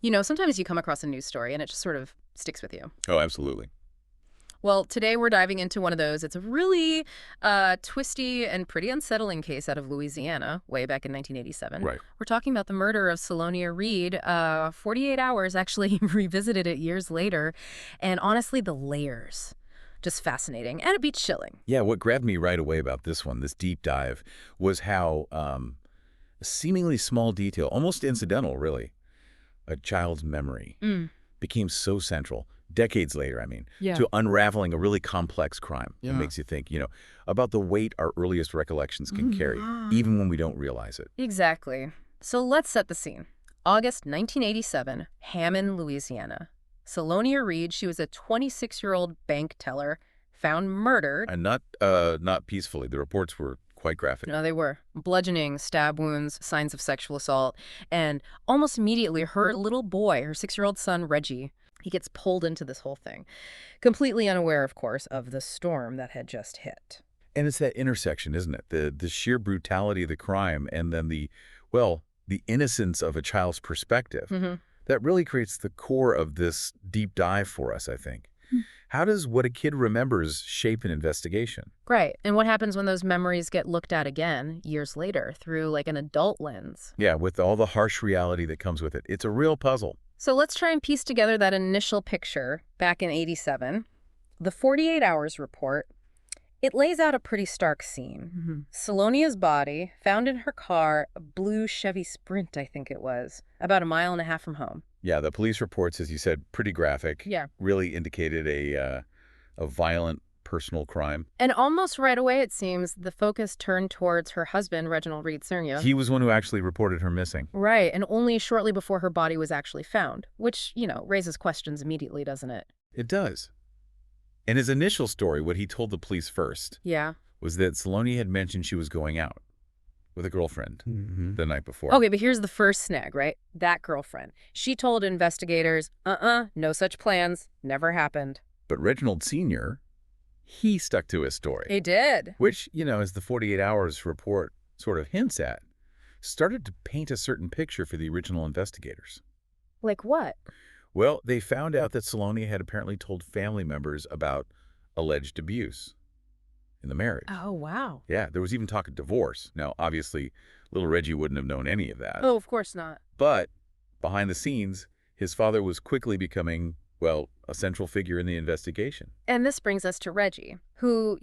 You know, sometimes you come across a news story and it just sort of sticks with you. Oh, absolutely. Well, today we're diving into one of those. It's a really twisty and pretty unsettling case out of Louisiana, way back in 1987. Right. We're talking about the murder of Selonia Reed. 48 Hours actually revisited it years later. And honestly, the layers, just fascinating and a bit chilling. Yeah, what grabbed me right away about this one, this deep dive, was how a seemingly small detail, almost incidental, really, a child's memory, became so central, decades later, I mean, Yeah. to unraveling a really complex crime. Yeah. It makes you think, about the weight our earliest recollections can carry, even when we don't realize it. Exactly. So let's set the scene. August 1987, Hammond, Louisiana. Selonia Reed, she was a 26-year-old bank teller, found murdered. And not peacefully. The reports were quite graphic. No, they were. Bludgeoning, stab wounds, signs of sexual assault. And almost immediately, her little boy, her 6-year-old son, Reggie, he gets pulled into this whole thing. Completely unaware, of course, of the storm that had just hit. And it's that intersection, isn't it? The sheer brutality of the crime and then the innocence of a child's perspective. That really creates the core of this deep dive for us, I think. How does what a kid remembers shape an investigation? Right. And what happens when those memories get looked at again years later through like an adult lens? Yeah, with all the harsh reality that comes with it. It's a real puzzle. So let's try and piece together that initial picture back in '87. The 48 Hours report, it lays out a pretty stark scene. Selonia's body, found in her car, a blue Chevy Sprint, I think it was, about 1.5 miles from home. Yeah, the police reports, as you said, pretty graphic. Yeah. Really indicated a violent personal crime. And almost right away, it seems, the focus turned towards her husband, Reginald Reed Jr. He was one who actually reported her missing. Right, and only shortly before her body was actually found, which, raises questions immediately, doesn't it? It does. And his initial story, what he told the police first, Yeah. was that Selonia had mentioned she was going out with a girlfriend the night before. Okay, but here's the first snag, right? That girlfriend. She told investigators, no such plans, never happened. But Reginald Sr., he stuck to his story. He did. Which, as the 48 Hours report sort of hints at, started to paint a certain picture for the original investigators. Like what? Well, they found out that Selonia had apparently told family members about alleged abuse in the marriage. Oh, wow. Yeah, there was even talk of divorce. Now, obviously, little Reggie wouldn't have known any of that. Oh, of course not. But behind the scenes, his father was quickly becoming, a central figure in the investigation. And this brings us to Reggie, who,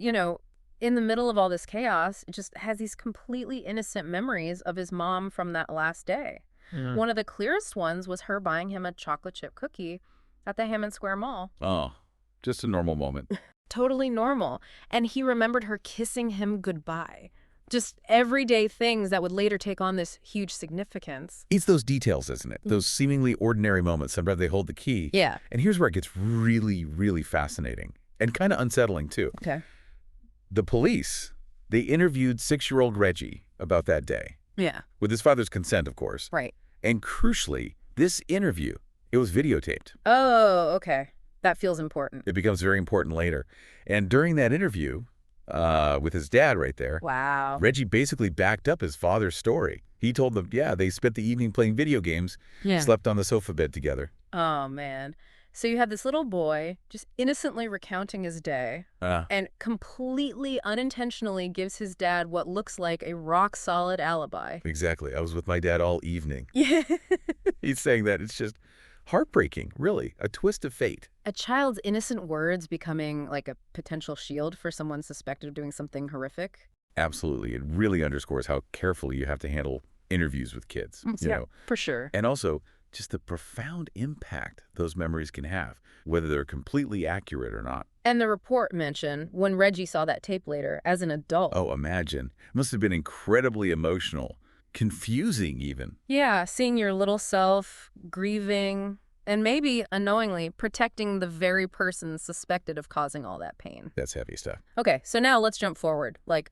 in the middle of all this chaos, just has these completely innocent memories of his mom from that last day. One of the clearest ones was her buying him a chocolate chip cookie at the Hammond Square Mall. Oh, just a normal moment. Totally normal. And he remembered her kissing him goodbye. Just everyday things that would later take on this huge significance. It's those details, isn't it? Those seemingly ordinary moments. Sometimes they hold the key. Yeah. And here's where it gets really, really fascinating and kind of unsettling, too. Okay. The police, they interviewed 6-year-old Reggie about that day. Yeah. With his father's consent, of course. Right. And crucially, this interview, it was videotaped. Oh, okay. That feels important. It becomes very important later. And during that interview, with his dad right there, Wow. Reggie basically backed up his father's story. He told them, they spent the evening playing video games, slept on the sofa bed together. Oh, man. So you have this little boy just innocently recounting his day and completely unintentionally gives his dad what looks like a rock-solid alibi. Exactly. I was with my dad all evening. Yeah. He's saying that. It's just heartbreaking, really. A twist of fate. A child's innocent words becoming like a potential shield for someone suspected of doing something horrific. Absolutely. It really underscores how carefully you have to handle interviews with kids. For sure. And also, just the profound impact those memories can have, whether they're completely accurate or not. And the report mentioned when Reggie saw that tape later as an adult. Oh, imagine. It must have been incredibly emotional, confusing even. Yeah, seeing your little self, grieving, and maybe unknowingly protecting the very person suspected of causing all that pain. That's heavy stuff. Okay, so now let's jump forward, like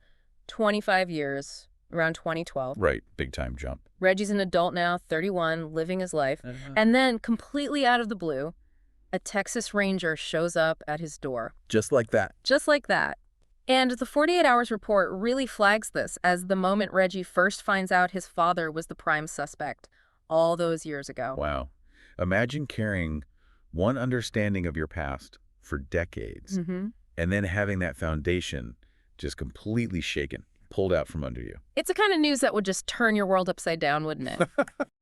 25 years, around 2012. Right, big time jump. Reggie's an adult now, 31, living his life. And then, completely out of the blue, a Texas Ranger shows up at his door. Just like that. Just like that. And the 48 Hours report really flags this as the moment Reggie first finds out his father was the prime suspect all those years ago. Wow. Imagine carrying one understanding of your past for decades and then having that foundation just completely shaken, pulled out from under you. It's the kind of news that would just turn your world upside down, wouldn't it?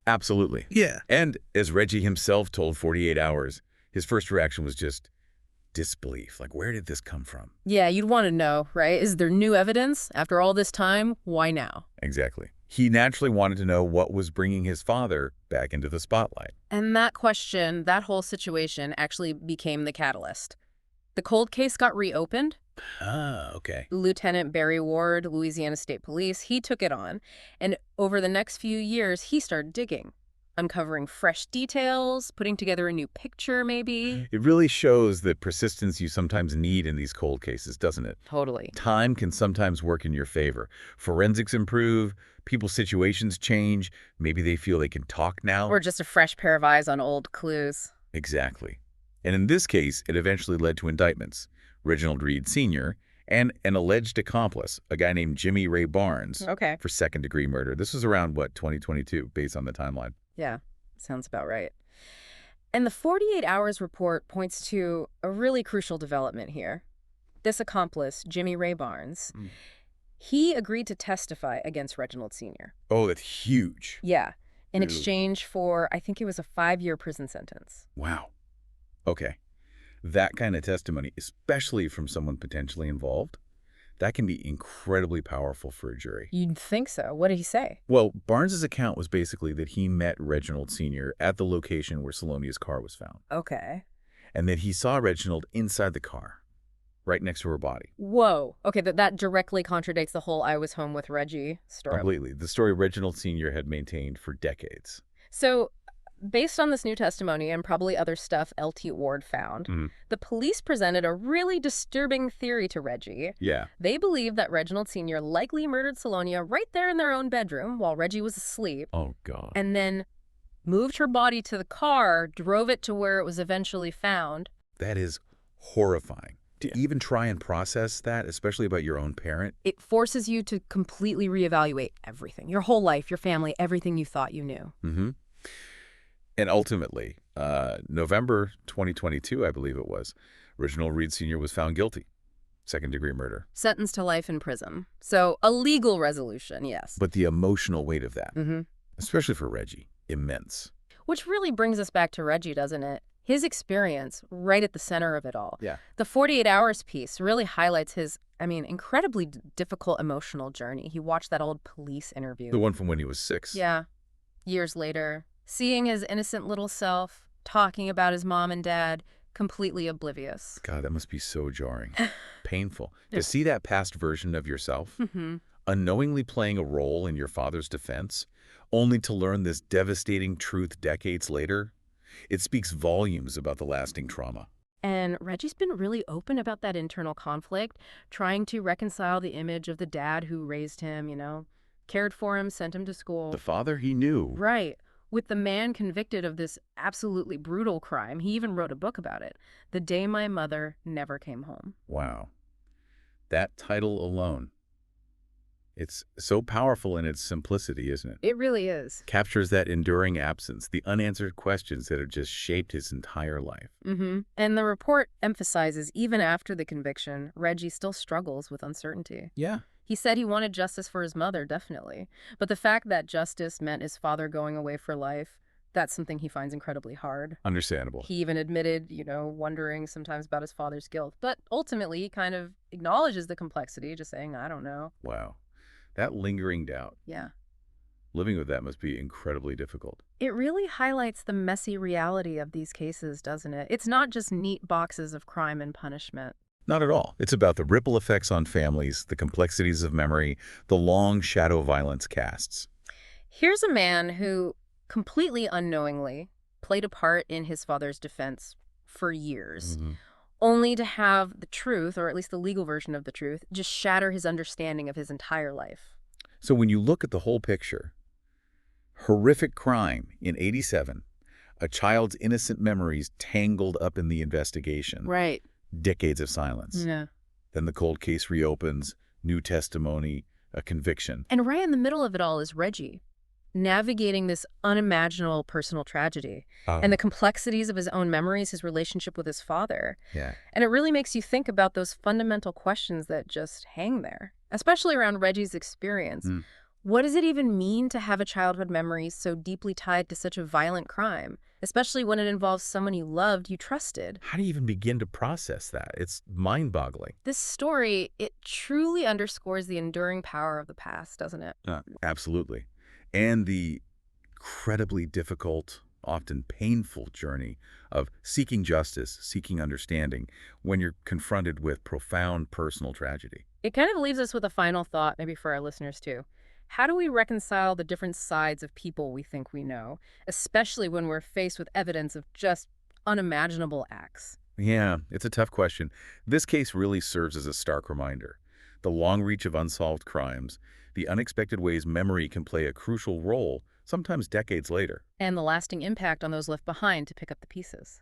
Absolutely. Yeah. And as Reggie himself told 48 Hours, his first reaction was just disbelief. Like, where did this come from? Yeah, you'd want to know, right? Is there new evidence? After all this time, why now? Exactly. He naturally wanted to know what was bringing his father back into the spotlight. And that question, that whole situation, actually became the catalyst. The cold case got reopened. Ah, okay. Lieutenant Barry Ward, Louisiana State Police, he took it on. And over the next few years, he started digging, uncovering fresh details, putting together a new picture, maybe. It really shows the persistence you sometimes need in these cold cases, doesn't it? Totally. Time can sometimes work in your favor. Forensics improve, people's situations change, maybe they feel they can talk now. Or just a fresh pair of eyes on old clues. Exactly. And in this case, it eventually led to indictments. Reginald Reed Sr. and an alleged accomplice, a guy named Jimmy Ray Barnes, Okay. for second-degree murder. This was around, 2022, based on the timeline. Yeah, sounds about right. And the 48 Hours report points to a really crucial development here. This accomplice, Jimmy Ray Barnes, he agreed to testify against Reginald Sr. Oh, that's huge. Yeah, in Ooh. exchange for, I think it was a 5-year prison sentence. Wow. Okay. That kind of testimony, especially from someone potentially involved, that can be incredibly powerful for a jury. You'd think so. What did he say? Well, Barnes's account was basically that he met Reginald Sr. at the location where Selonia's car was found, Okay. and that he saw Reginald inside the car, right next to her body. Whoa. Okay, that directly contradicts the whole I was home with Reggie story. Completely. The story Reginald Sr. had maintained for decades. So, based on this new testimony and probably other stuff L.T. Ward found, the police presented a really disturbing theory to Reggie. Yeah. They believed that Reginald Sr. likely murdered Selonia right there in their own bedroom while Reggie was asleep, Oh, God. and then moved her body to the car, drove it to where it was eventually found. That is horrifying. To even try and process that, especially about your own parent. It forces you to completely reevaluate everything, your whole life, your family, everything you thought you knew. And ultimately, November 2022, I believe it was, Reginald Reed Sr. was found guilty. Second-degree murder. Sentenced to life in prison. So a legal resolution, yes. But the emotional weight of that, especially for Reggie, immense. Which really brings us back to Reggie, doesn't it? His experience right at the center of it all. Yeah. The 48 Hours piece really highlights his, incredibly difficult emotional journey. He watched that old police interview. The one from when he was 6. Yeah. Years later, seeing his innocent little self, talking about his mom and dad, completely oblivious. God, that must be so jarring. Painful. To see that past version of yourself, unknowingly playing a role in your father's defense, only to learn this devastating truth decades later, it speaks volumes about the lasting trauma. And Reggie's been really open about that internal conflict, trying to reconcile the image of the dad who raised him, cared for him, sent him to school. The father he knew. Right. With the man convicted of this absolutely brutal crime, he even wrote a book about it, The Day My Mother Never Came Home. Wow. That title alone. It's so powerful in its simplicity, isn't it? It really is. Captures that enduring absence, the unanswered questions that have just shaped his entire life. And the report emphasizes even after the conviction, Reggie still struggles with uncertainty. Yeah. He said he wanted justice for his mother, definitely. But the fact that justice meant his father going away for life, that's something he finds incredibly hard. Understandable. He even admitted, wondering sometimes about his father's guilt. But ultimately, he kind of acknowledges the complexity, just saying, I don't know. Wow. That lingering doubt. Yeah. Living with that must be incredibly difficult. It really highlights the messy reality of these cases, doesn't it? It's not just neat boxes of crime and punishment. Not at all. It's about the ripple effects on families, the complexities of memory, the long shadow violence casts. Here's a man who completely unknowingly played a part in his father's defense for years, only to have the truth, or at least the legal version of the truth, just shatter his understanding of his entire life. So when you look at the whole picture, horrific crime in '87, a child's innocent memories tangled up in the investigation. Right. Decades of silence. Yeah. Then the cold case reopens, new testimony, a conviction. And right in the middle of it all is Reggie. navigating this unimaginable personal tragedy and the complexities of his own memories, his relationship with his father. Yeah. And it really makes you think about those fundamental questions that just hang there, especially around Reggie's experience. Mm. What does it even mean to have a childhood memory so deeply tied to such a violent crime, especially when it involves someone you loved, you trusted? How do you even begin to process that? It's mind-boggling. This story, it truly underscores the enduring power of the past, doesn't it? Absolutely. And the incredibly difficult, often painful journey of seeking justice, seeking understanding when you're confronted with profound personal tragedy. It kind of leaves us with a final thought, maybe for our listeners too. How do we reconcile the different sides of people we think we know, especially when we're faced with evidence of just unimaginable acts? Yeah, it's a tough question. This case really serves as a stark reminder. The long reach of unsolved crimes, the unexpected ways memory can play a crucial role, sometimes decades later. And the lasting impact on those left behind to pick up the pieces.